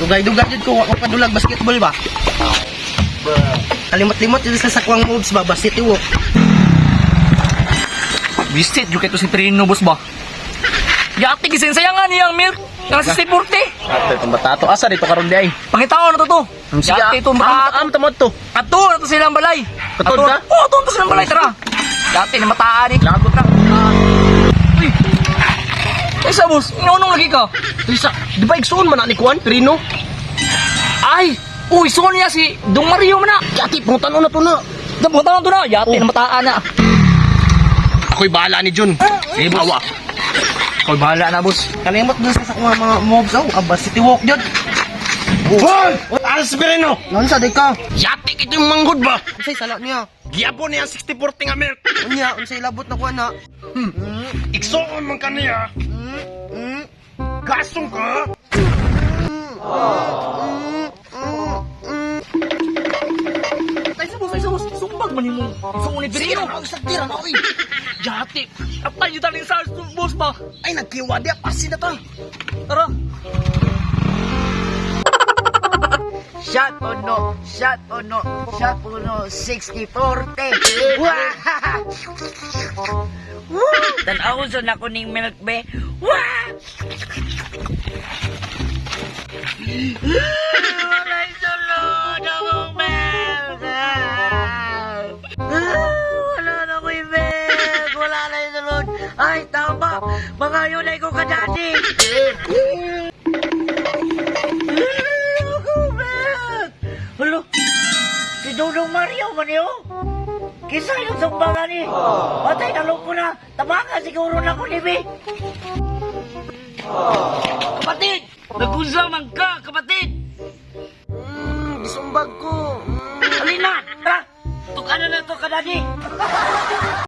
Dugay-dugay jud ko, ako padulag basketball ba? Kalimot-limot jud sa sakwang moves ba, basket iwo. Bisit juga itu si Trino bos ba. Yati gisin sayangan niyang milk. Yang si Porte. Ato itong batato. Asa dito karon di ay? Pangitaon na to to. Yati itong batato. Am tamod to. Ato na to silang balay. Katod ka? Oo, ato na to silang balay. Tara. Yati na mataan eh. Lagot na. Uy. Isa boss, inunong lagi ka. Isa, di ba igsoon man na ni Kuan, Trino? Ay. Uy, suon niya si Dong Mario man na. Yati, puntan na to na. Dabutan to na. Yati na mataan na. Ako'y bahala ni Jun. Sige, bawa. Koy bahala na boss. Kalimot dun sa sakwang mga moves oh, basket iwo jud. Hoy! Alas Pirino! Non sa di ka. Yati ito yung manggod ba? Unsay sala niya? Giyabo niya 60-40 nga milk. Unya, unsay labot na kuha na. Igsoon man kaniya. Gasong ka? Ay sa boss. Sumbag man mo. Sumbag ni Sige Pirino. na, isagtira na, oy. Yati. Apay yung taling sa boss ba? Ay, nagkiwa di, pasi na ta. Tara. Shot uno, 60-40. Tanaw sa na kuning milk be. Walay sulod akong milk. Wala na ko yung milk. Wala na yung sulod. Ay, tama. Mga yun ay ko kadati. Halo, si Dodong Mario man yun. Kisa yung sumbangan ni. Patay na ko na. Tabangan siguro na ko ni Bi. Kapatid! Nagunsa man ka, kapatid! Gisumbag ko. Alin na! Tara! Tukano na to kadadi!